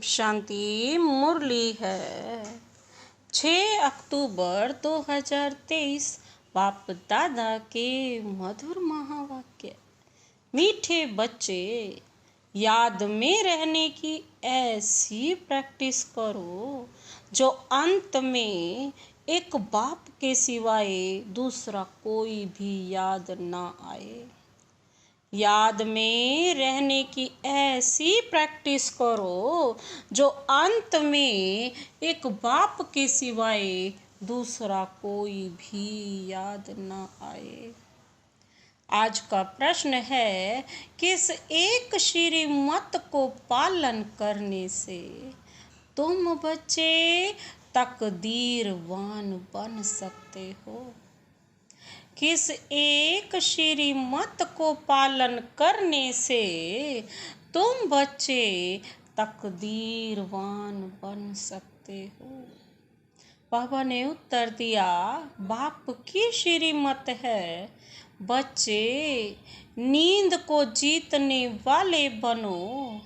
शांति मुरली है। 6 अक्टूबर 2023 बाप दादा के मधुर महावाक्य। मीठे बच्चे, याद में रहने की ऐसी प्रैक्टिस करो जो अंत में एक बाप के सिवाय दूसरा कोई भी याद ना आए। याद में रहने की ऐसी प्रैक्टिस करो जो अंत में एक बाप के सिवाय दूसरा कोई भी याद न आए। आज का प्रश्न है, किस एक श्रीमत को पालन करने से तुम बच्चे तकदीरवान बन सकते हो? किस एक श्रीमत को पालन करने से तुम बच्चे तकदीरवान बन सकते हो? बाबा ने उत्तर दिया, बाप की श्रीमत है, बच्चे नींद को जीतने वाले बनो।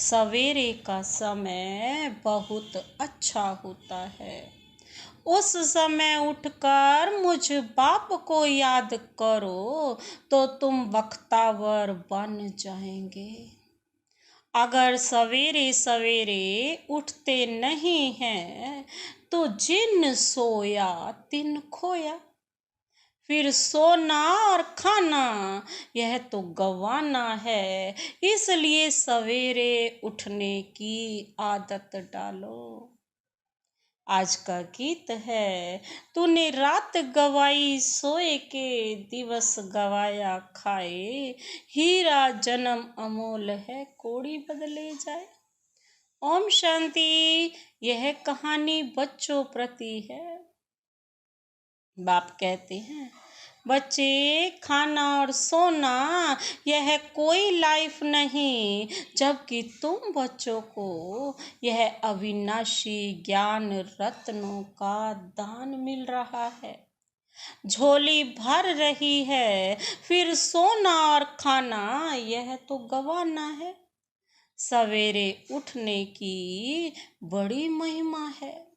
सवेरे का समय बहुत अच्छा होता है। उस समय उठकर मुझ बाप को याद करो तो तुम बख्तावर बन जाएंगे। अगर सवेरे सवेरे उठते नहीं हैं तो जिन सोया तिन खोया। फिर सोना और खाना यह तो गंवाना है, इसलिए सवेरे उठने की आदत डालो। आज का गीत है, तूने रात गवाई सोए के दिवस गवाया खाए। हीरा जन्म अमोल है, कोड़ी बदले जाए। ओम शांति। यह कहानी बच्चों प्रति है। बाप कहते हैं, बच्चे खाना और सोना यह कोई लाइफ नहीं, जबकि तुम बच्चों को यह अविनाशी ज्ञान रत्नों का दान मिल रहा है। झोली भर रही है, फिर सोना और खाना यह तो गंवाना है। सवेरे उठने की बड़ी महिमा है,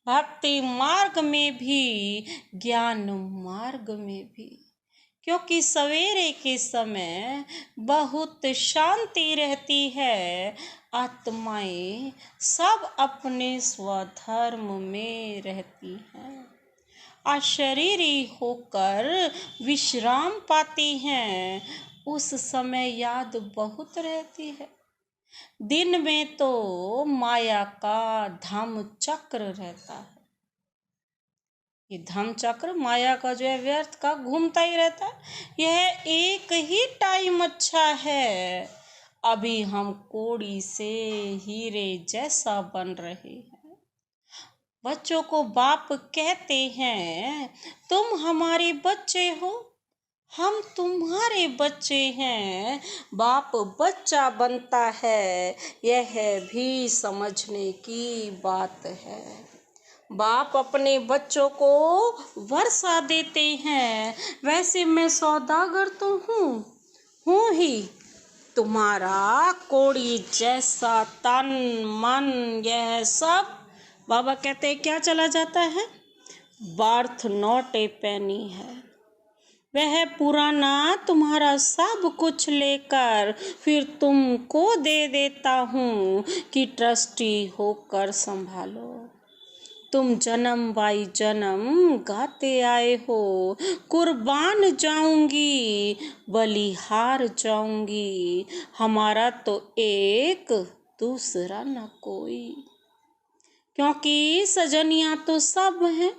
भक्ति मार्ग में भी ज्ञान मार्ग में भी, क्योंकि सवेरे के समय बहुत शांति रहती है। आत्माएं सब अपने स्वधर्म में रहती हैं, अशरीरी होकर विश्राम पाती हैं। उस समय याद बहुत रहती है। दिन में तो माया का धम चक्र रहता है। ये धम चक्र माया का जो है व्यर्थ का घूमता ही रहता है। यह एक ही टाइम अच्छा है। अभी हम कोड़ी से हीरे जैसा बन रहे हैं। बच्चों को बाप कहते हैं, तुम हमारे बच्चे हो, हम तुम्हारे बच्चे हैं। बाप बच्चा बनता है, यह भी समझने की बात है। बाप अपने बच्चों को वर्षा देते हैं, वैसे मैं सौदागर तो हूँ ही। तुम्हारा कोड़ी जैसा तन मन यह सब बाबा कहते हैं क्या चला जाता है, बर्थ नॉट ए पेनी है। वह पुराना तुम्हारा सब कुछ लेकर फिर तुमको दे देता हूँ कि ट्रस्टी होकर संभालो। तुम जन्म बाई जन्म गाते आए हो, कुर्बान जाऊंगी, बलिहार जाऊंगी, हमारा तो एक दूसरा न कोई। क्योंकि सजनियाँ तो सब हैं,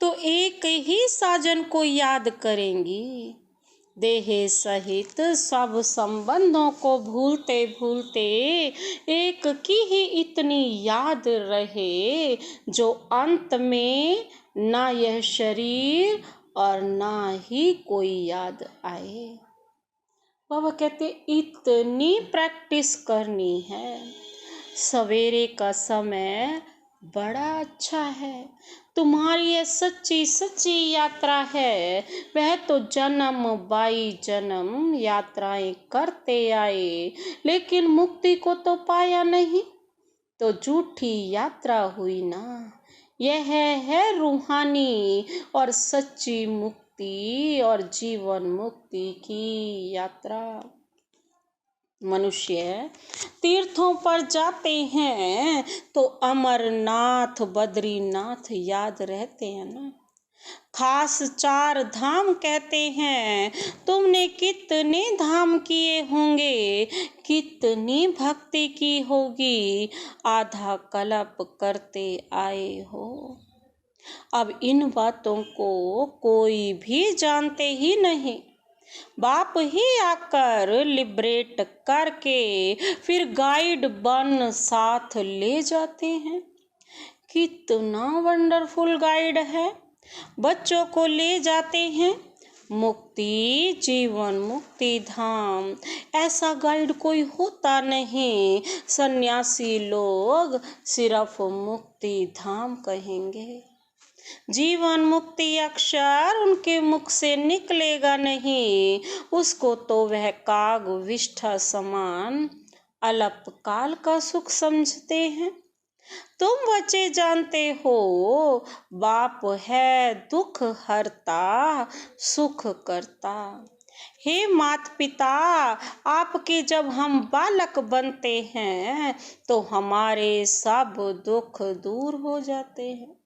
तो एक ही साजन को याद करेंगी। देह सहित सब संबंधों को भूलते भूलते एक की ही इतनी याद रहे, जो अंत में ना यह शरीर और ना ही कोई याद आए। बाबा कहते इतनी प्रैक्टिस करनी है। सवेरे का समय बड़ा अच्छा है। तुम्हारी ये सच्ची सच्ची यात्रा है। वह तो जन्म बाई जन्म यात्राएं करते आए, लेकिन मुक्ति को तो पाया नहीं। तो झूठी यात्रा हुई ना। यह है रूहानी और सच्ची मुक्ति और जीवन मुक्ति की यात्रा। मनुष्य तीर्थों पर जाते हैं तो अमरनाथ बद्रीनाथ याद रहते हैं ना। खास 4 धाम कहते हैं। तुमने कितने धाम किए होंगे, कितनी भक्ति की होगी, आधा कल्प करते आए हो। अब इन बातों को कोई भी जानते ही नहीं। बाप ही आकर लिबरेट करके फिर गाइड बन साथ ले जाते हैं। कितना वंडरफुल गाइड है। बच्चों को ले जाते हैं मुक्ति जीवन मुक्ति धाम। ऐसा गाइड कोई होता नहीं। सन्यासी लोग सिर्फ मुक्ति धाम कहेंगे। जीवन मुक्ति अक्षर उनके मुख से निकलेगा नहीं। उसको तो वह काग विष्ठा समान अल्पकाल का सुख समझते हैं। तुम बच्चे जानते हो बाप है दुख हरता सुख करता। हे माता पिता, आपके जब हम बालक बनते हैं तो हमारे सब दुख दूर हो जाते हैं।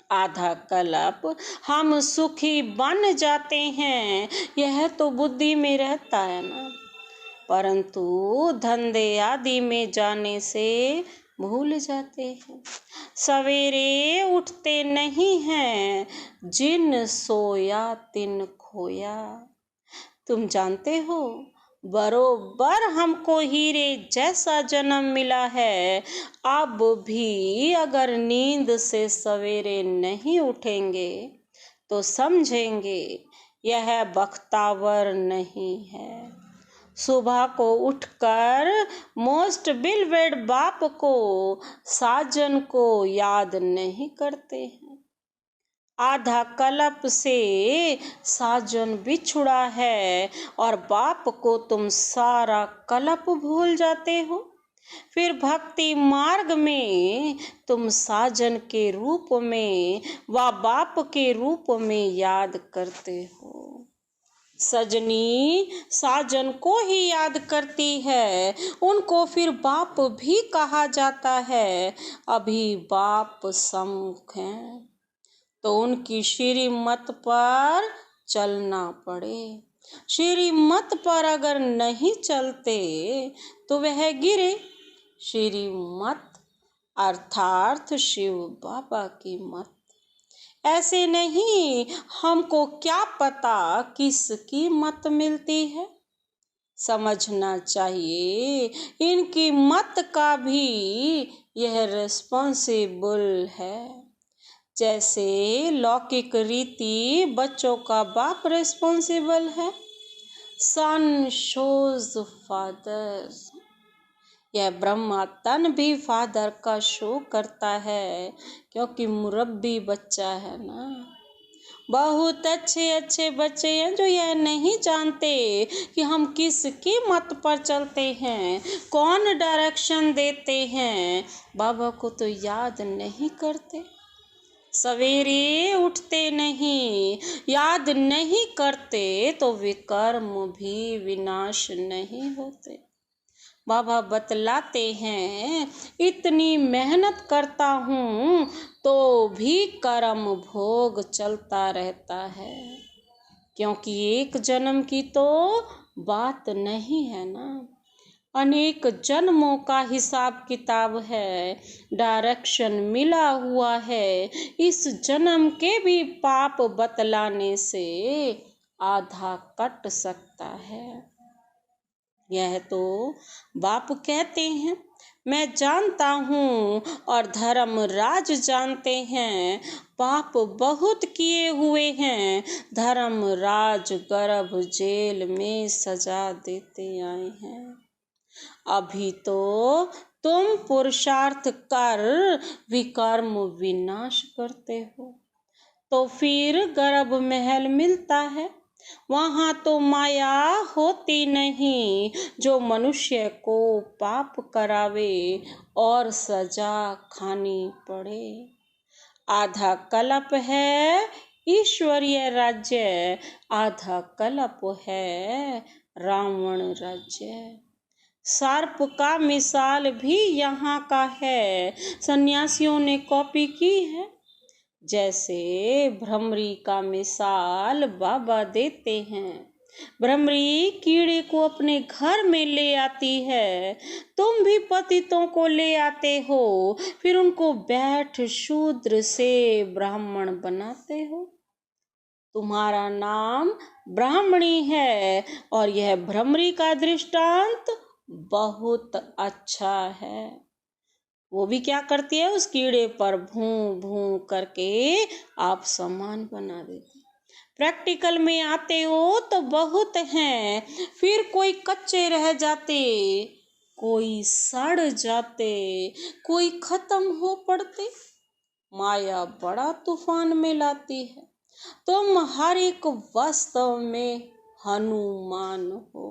आधा कल्प हम सुखी बन जाते हैं, यह तो बुद्धि में रहता है ना। परंतु धंधे आदि में जाने से भूल जाते हैं। सवेरे उठते नहीं हैं, जिन सोया तिन खोया। तुम जानते हो बरोबर हमको हीरे जैसा जन्म मिला है। अब भी अगर नींद से सवेरे नहीं उठेंगे तो समझेंगे यह बख्तावर नहीं है। सुबह को उठकर मोस्ट बिलवेड बाप को साजन को याद नहीं करते हैं। आधा कल्प से साजन बिछुड़ा है और बाप को तुम सारा कल्प भूल जाते हो। फिर भक्ति मार्ग में तुम साजन के रूप में व बाप के रूप में याद करते हो। सजनी साजन को ही याद करती है, उनको फिर बाप भी कहा जाता है। अभी बाप सम्मुख हैं तो उनकी श्रीमत पर चलना पड़े। श्रीमत पर अगर नहीं चलते तो वह गिरे। श्रीमत अर्थात शिव बाबा की मत। ऐसे नहीं, हमको क्या पता किसकी मत मिलती है। समझना चाहिए इनकी मत का भी यह रिस्पॉन्सिबल है। जैसे लौकिक रीति बच्चों का बाप रिस्पॉन्सिबल है, सन शोज फादर। यह ब्रह्मा तन भी फादर का शो करता है क्योंकि मुरब्बी बच्चा है ना। बहुत अच्छे अच्छे बच्चे हैं जो यह नहीं जानते कि हम किसकी मत पर चलते हैं, कौन डायरेक्शन देते हैं। बाबा को तो याद नहीं करते। सवेरे उठते नहीं, याद नहीं करते तो विकर्म भी विनाश नहीं होते। बाबा बतलाते हैं इतनी मेहनत करता हूँ तो भी कर्म भोग चलता रहता है, क्योंकि एक जन्म की तो बात नहीं है ना। अनेक जन्मों का हिसाब किताब है, डायरेक्शन मिला हुआ है। इस जन्म के भी पाप बतलाने से आधा कट सकता है। यह तो बाप कहते हैं मैं जानता हूँ और धर्मराज जानते हैं। पाप बहुत किए हुए हैं, धर्मराज गर्भ जेल में सजा देते आए हैं। अभी तो तुम पुरुषार्थ कर विकर्म विनाश करते हो, तो फिर गर्भ महल मिलता है। वहाँ तो माया होती नहीं जो मनुष्य को पाप करावे और सजा खानी पड़े। आधा कल्प है ईश्वरीय राज्य, आधा कल्प है रावण राज्य। सर्प का मिसाल भी यहाँ का है, सन्यासियों ने कॉपी की है। जैसे भ्रमरी का मिसाल बाबा देते हैं। भ्रमरी कीड़े को अपने घर में ले आती है, तुम भी पतितों को ले आते हो, फिर उनको बैठ शूद्र से ब्राह्मण बनाते हो। तुम्हारा नाम ब्राह्मणी है और यह भ्रमरी का दृष्टांत बहुत अच्छा है। वो भी क्या करती है, उस कीड़े पर भूं भूं करके आप सामान बना देती। प्रैक्टिकल में आते हो तो बहुत हैं, फिर कोई कच्चे रह जाते, कोई सड़ जाते, कोई खत्म हो पड़ते। माया बड़ा तूफान में लाती है, तुम हर एक वास्तव में हनुमान हो।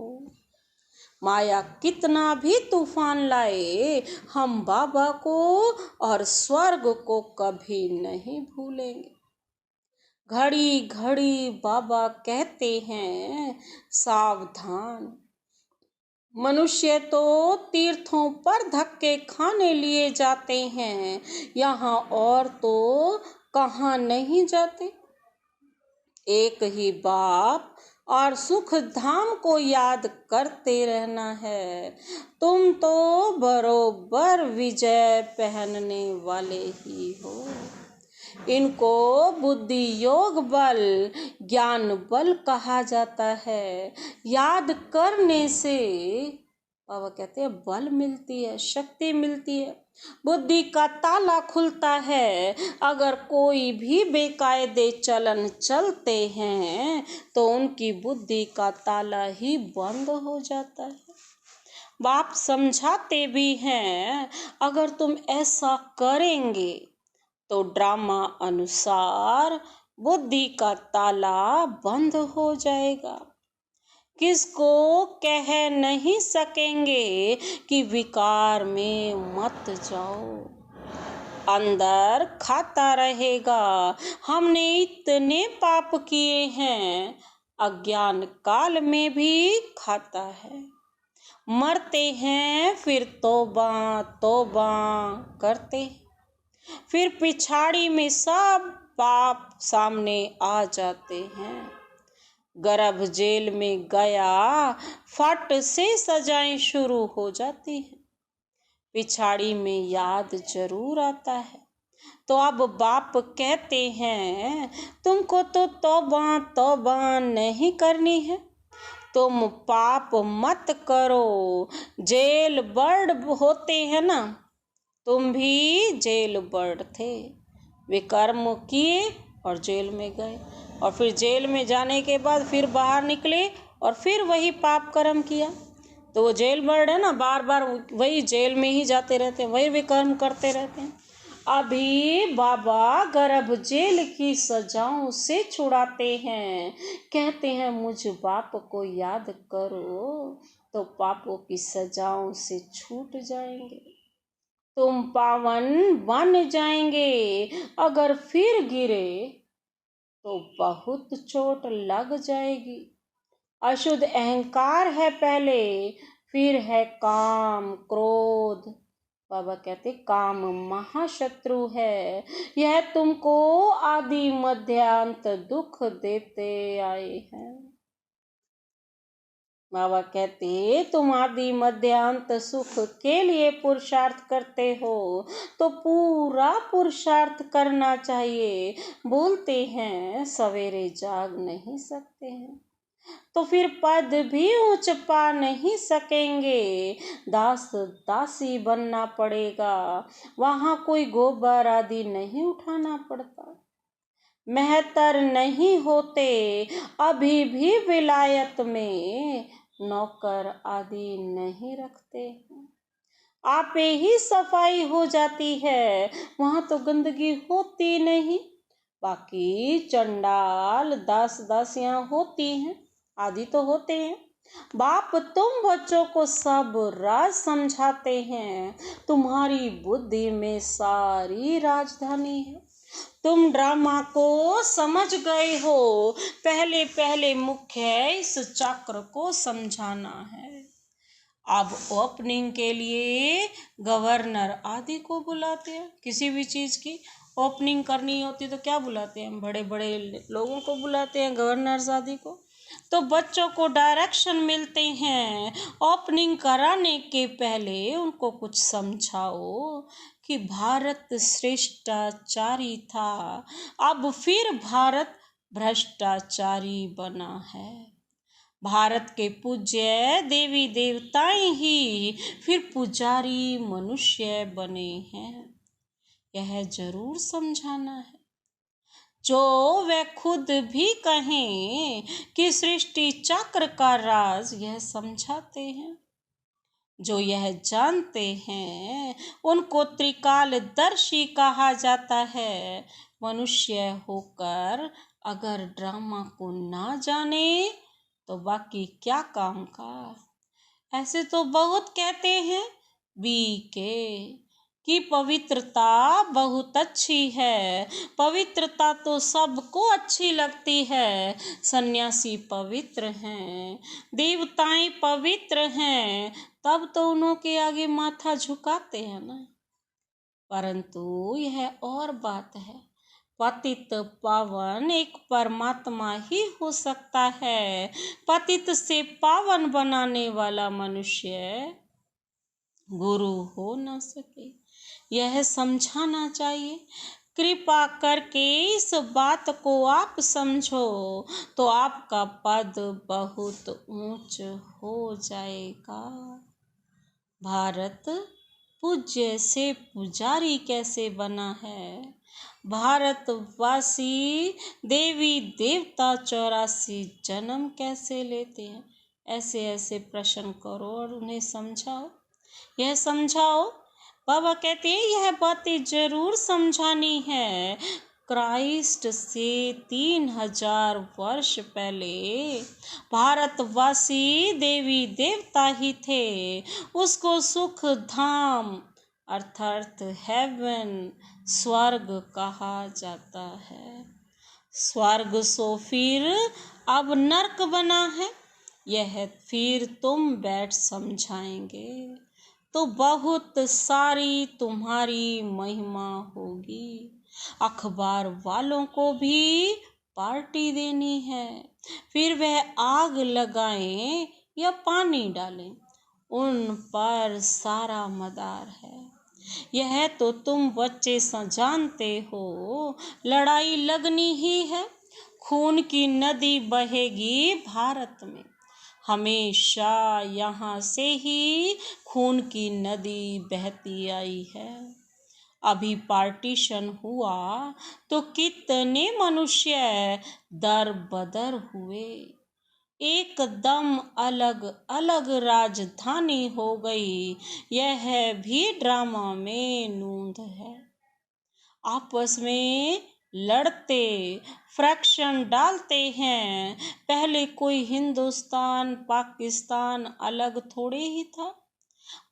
माया कितना भी तूफान लाए, हम बाबा को और स्वर्ग को कभी नहीं भूलेंगे। घड़ी घड़ी बाबा कहते हैं सावधान। मनुष्य तो तीर्थों पर धक्के खाने लिए जाते हैं, यहाँ और तो कहाँ नहीं जाते। एक ही बाप और सुख धाम को याद करते रहना है। तुम तो बरोबर विजय पहनने वाले ही हो। इनको बुद्धि योग बल, ज्ञान बल कहा जाता है। याद करने से बाबा कहते हैं बल मिलती है, शक्ति मिलती है, बुद्धि का ताला खुलता है। अगर कोई भी बेकायदे चलन चलते हैं तो उनकी बुद्धि का ताला ही बंद हो जाता है। बाप समझाते भी हैं, अगर तुम ऐसा करेंगे तो ड्रामा अनुसार बुद्धि का ताला बंद हो जाएगा। किसको कह नहीं सकेंगे कि विकार में मत जाओ, अंदर खाता रहेगा हमने इतने पाप किए हैं, अज्ञान काल में भी खाता है। मरते हैं फिर तौबा तौबा करते, फिर पिछाड़ी में सब पाप सामने आ जाते हैं। गर्भ जेल में गया फट से सजाएं शुरू हो जाती है, पिछाड़ी में याद जरूर आता है। तो अब बाप कहते हैं तुमको तो तौबा तौबा नहीं करनी है, तुम पाप मत करो। जेल बर्ड होते हैं ना, तुम भी जेल बर्ड थे, विकर्म किए और जेल में गए, और फिर जेल में जाने के बाद फिर बाहर निकले और फिर वही पाप कर्म किया। तो वो जेल बर्ड है ना, बार बार वही जेल में ही जाते रहते हैं, वही विकर्म करते रहते हैं। अभी बाबा गर्भ जेल की सजाओं से छुड़ाते हैं, कहते हैं मुझ बाप को याद करो तो पापों की सजाओं से छूट जाएंगे, तुम पावन बन जाएंगे। अगर फिर गिरे तो बहुत चोट लग जाएगी। अशुद्ध अहंकार है पहले, फिर है काम क्रोध। बाबा कहते काम महाशत्रु है, यह तुमको आदि मध्यांत दुख देते आए हैं। बाबा कहते तुम आदि मध्यांत सुख के लिए पुरुषार्थ करते हो तो पूरा पुरुषार्थ करना चाहिए। बोलते हैं सवेरे जाग नहीं सकते हैं तो फिर पद भी ऊंच पा नहीं सकेंगे, दास दासी बनना पड़ेगा, वहां कोई गोबर आदि नहीं उठाना पड़ता। मेहतर नहीं होते अभी भी विलायत में, नौकर आदि नहीं रखते हैं। आपे ही सफाई हो जाती है, वहां तो गंदगी होती नहीं। बाकी चंडाल दास दासियां होती हैं, आदि तो होते हैं। बाप तुम बच्चों को सब राज समझाते हैं, तुम्हारी बुद्धि में सारी राजधानी है। तुम ड्रामा को समझ गए हो, पहले पहले मुख्य इस चक्र को समझाना है। अब ओपनिंग के लिए गवर्नर आदि को बुलाते हैं। किसी भी चीज की ओपनिंग करनी होती तो क्या बुलाते हैं? बड़े बड़े लोगों को बुलाते हैं, गवर्नर्स आदि को। तो बच्चों को डायरेक्शन मिलते हैं। ओपनिंग कराने के पहले उनको कुछ समझाओ कि भारत श्रेष्ठाचारी था, अब फिर भारत भ्रष्टाचारी बना है। भारत के पूज्य देवी देवताएं ही फिर पुजारी मनुष्य बने हैं, यह जरूर समझाना है। जो वे खुद भी कहें कि सृष्टि चक्र का राज यह समझाते हैं। जो यह जानते हैं उनको त्रिकालदर्शी कहा जाता है। मनुष्य होकर अगर ड्रामा को ना जाने तो बाकी क्या काम का। ऐसे तो बहुत कहते हैं कि पवित्रता बहुत अच्छी है। पवित्रता तो सबको अच्छी लगती है। सन्यासी पवित्र हैं, देवताएं पवित्र हैं, तब तो उन्हों के आगे माथा झुकाते हैं ना। परंतु यह और बात है, पतित पावन एक परमात्मा ही हो सकता है। पतित से पावन बनाने वाला मनुष्य गुरु हो न सके, यह समझाना चाहिए। कृपा करके इस बात को आप समझो तो आपका पद बहुत ऊंच हो जाएगा। भारत पूज्य से पुजारी कैसे बना है? भारतवासी देवी देवता 84 जन्म कैसे लेते हैं? ऐसे ऐसे प्रश्न करो और उन्हें समझाओ। यह समझाओ। बाबा कहते हैं यह बातें जरूर समझानी है। क्राइस्ट से 3000 वर्ष पहले भारतवासी देवी देवता ही थे। उसको सुख धाम अर्थात हेवन, स्वर्ग कहा जाता है। स्वर्ग सो फिर अब नर्क बना है, यह फिर तुम बैठ समझाएंगे तो बहुत सारी तुम्हारी महिमा होगी। अखबार वालों को भी पार्टी देनी है, फिर वह आग लगाएं या पानी डालें, उन पर सारा मदार है। यह तो तुम बच्चे जानते हो, लड़ाई लगनी ही है। खून की नदी बहेगी भारत में, हमेशा यहाँ से ही खून की नदी बहती आई है। अभी पार्टीशन हुआ तो कितने मनुष्य दर बदर हुए, एकदम अलग अलग राजधानी हो गई। यह भी ड्रामा में नूंद है। आपस में लड़ते, फ्रैक्शन डालते हैं। पहले कोई हिंदुस्तान पाकिस्तान अलग थोड़े ही था।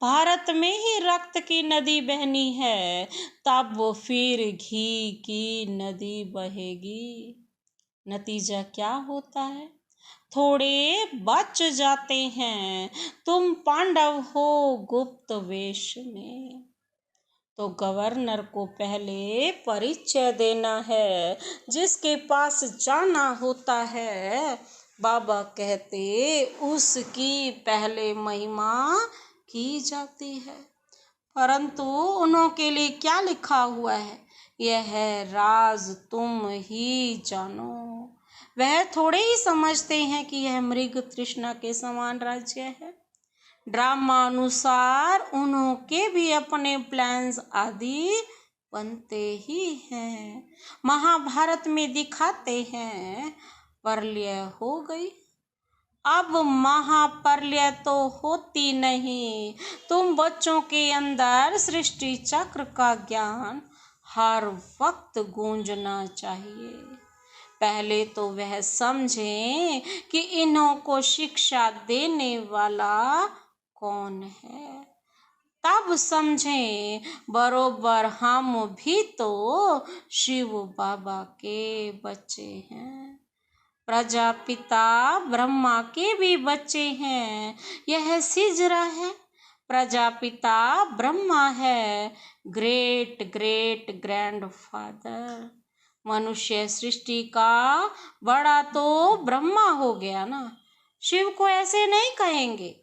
भारत में ही रक्त की नदी बहनी है, तब वो फिर घी की नदी बहेगी। नतीजा क्या होता है? थोड़े बच जाते हैं। तुम पांडव हो गुप्त वेश में। तो गवर्नर को पहले परिचय देना है, जिसके पास जाना होता है। बाबा कहते उसकी पहले महिमा की जाती है, परंतु उन्हों के लिए क्या लिखा हुआ है? यह राज तुम ही जानो। वह थोड़े ही समझते हैं कि यह मृग तृष्णा के समान राज्य है। ड्रामा अनुसार उन्हों के भी अपने प्लान्स आदि बनते ही हैं। महाभारत में दिखाते हैं प्रलय हो गई। अब महाप्रलय तो होती नहीं। तुम बच्चों के अंदर सृष्टि चक्र का ज्ञान हर वक्त गूंजना चाहिए। पहले तो वह समझें कि इन्हों को शिक्षा देने वाला कौन है, तब समझें बरोबर हम भी तो शिव बाबा के बच्चे हैं, प्रजापिता ब्रह्मा के भी बच्चे हैं। यह सिजरा है, प्रजापिता ब्रह्मा है, ग्रेट ग्रेट ग्रैंडफादर। मनुष्य सृष्टि का बड़ा तो ब्रह्मा हो गया ना, शिव को ऐसे नहीं कहेंगे,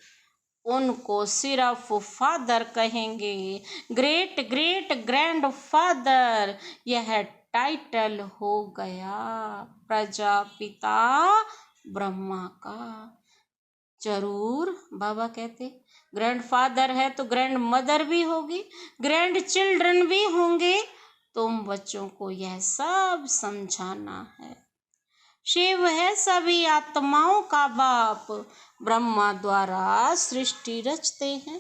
उनको सिर्फ फादर कहेंगे, ग्रेट ग्रेट ग्रैंडफादर। यह टाइटल हो गया प्रजापिता ब्रह्मा का। जरूर बाबा कहते, ग्रैंडफादर है तो ग्रैंड मदर भी होगी, ग्रैंड चिल्ड्रन भी होंगे। तुम बच्चों को यह सब समझाना है। शिव है सभी आत्माओं का बाप, ब्रह्मा द्वारा सृष्टि रचते हैं।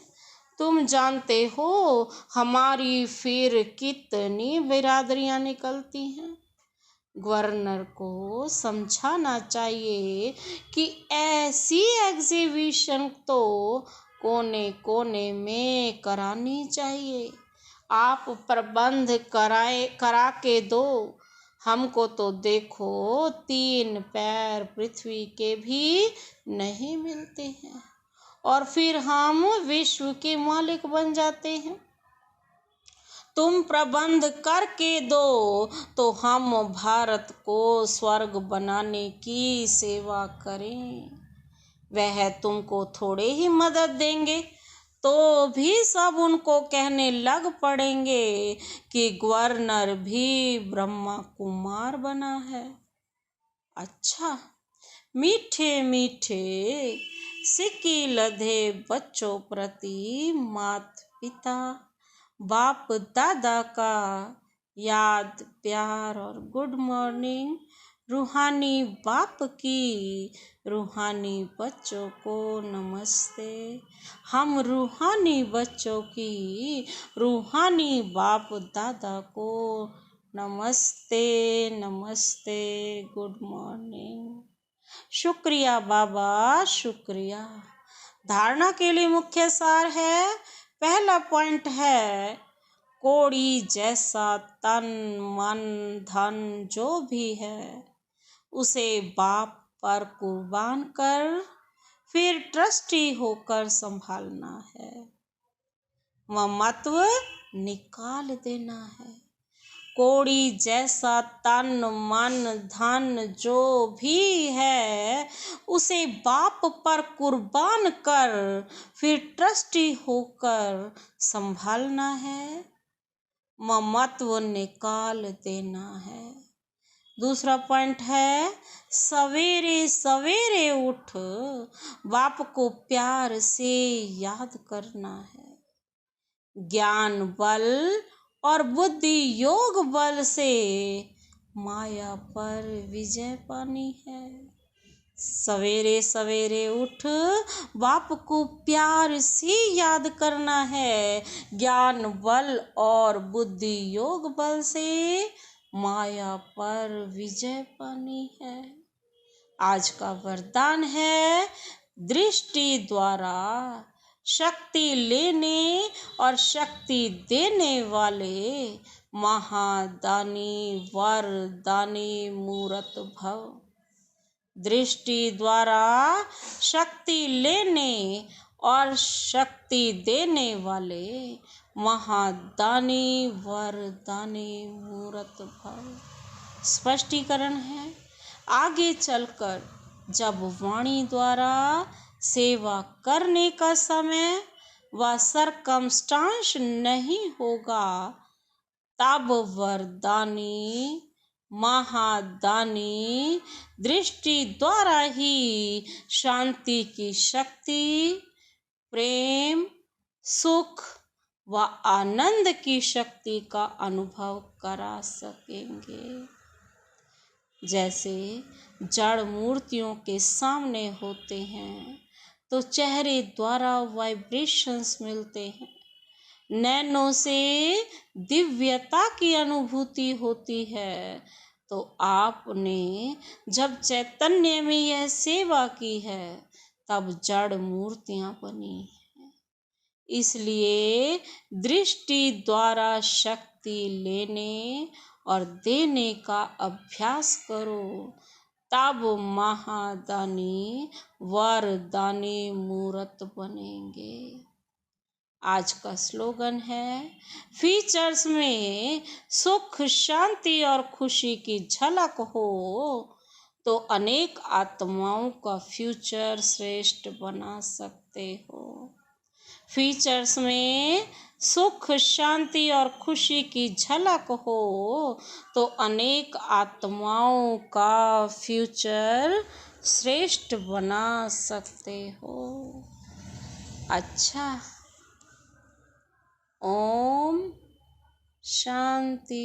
तुम जानते हो हमारी फिर कितनी बिरादरियां निकलती हैं। गवर्नर को समझाना चाहिए कि ऐसी एग्जीबिशन तो कोने कोने में करानी चाहिए। आप प्रबंध करा के दो, हमको तो देखो 3 पैर पृथ्वी के भी नहीं मिलते हैं और फिर हम विश्व के मालिक बन जाते हैं। तुम प्रबंध करके दो तो हम भारत को स्वर्ग बनाने की सेवा करें। वह तुमको थोड़े ही मदद देंगे तो भी सब उनको कहने लग पड़ेंगे कि गवर्नर भी ब्रह्मा कुमार बना है। अच्छा, मीठे मीठे सिक्की लधे बच्चों प्रति माता पिता बाप दादा का याद प्यार और गुड मॉर्निंग। रूहानी बाप की रूहानी बच्चों को नमस्ते। हम रूहानी बच्चों की रूहानी बाप दादा को नमस्ते नमस्ते, गुड मॉर्निंग। शुक्रिया बाबा, शुक्रिया। धारणा के लिए मुख्य सार है, पहला पॉइंट है, कोड़ी जैसा तन मन धन जो भी है उसे बाप पर कुर्बान कर फिर ट्रस्टी होकर संभालना है, ममत्व निकाल देना है। कोड़ी जैसा तन मन धन जो भी है उसे बाप पर कुर्बान कर फिर ट्रस्टी होकर संभालना है, ममत्व निकाल देना है। दूसरा पॉइंट है, सवेरे सवेरे उठ बाप को प्यार से याद करना है, ज्ञान बल और बुद्धि योग बल से माया पर विजय पानी है। सवेरे सवेरे उठ बाप को प्यार से याद करना है, ज्ञान बल और बुद्धि योग बल से माया पर विजय पानी है। आज का वरदान है, दृष्टि द्वारा शक्ति लेने और शक्ति देने वाले महादानी वरदानी मूरत भव। दृष्टि द्वारा शक्ति लेने और शक्ति देने वाले महादानी वरदानी मूरत भव। स्पष्टीकरण है, आगे चलकर जब वाणी द्वारा सेवा करने का समय व सरकमस्टांस नहीं होगा तब वरदानी महादानी दृष्टि द्वारा ही शांति की शक्ति, प्रेम, सुख व आनंद की शक्ति का अनुभव करा सकेंगे। जैसे जड़ मूर्तियों के सामने होते हैं तो चेहरे द्वारा वाइब्रेशंस मिलते हैं, नैनों से दिव्यता की अनुभूति होती है। तो आपने जब चैतन्य में यह सेवा की है तब जड़ मूर्तियां बनी। इसलिए दृष्टि द्वारा शक्ति लेने और देने का अभ्यास करो, तब महादानी वरदानी मूर्त बनेंगे। आज का स्लोगन है, फीचर्स में सुख शांति और खुशी की झलक हो तो अनेक आत्माओं का फ्यूचर श्रेष्ठ बना सकते हो। फीचर्स में सुख शांति और खुशी की झलक हो तो अनेक आत्माओं का फ्यूचर श्रेष्ठ बना सकते हो। अच्छा, ओम शांति।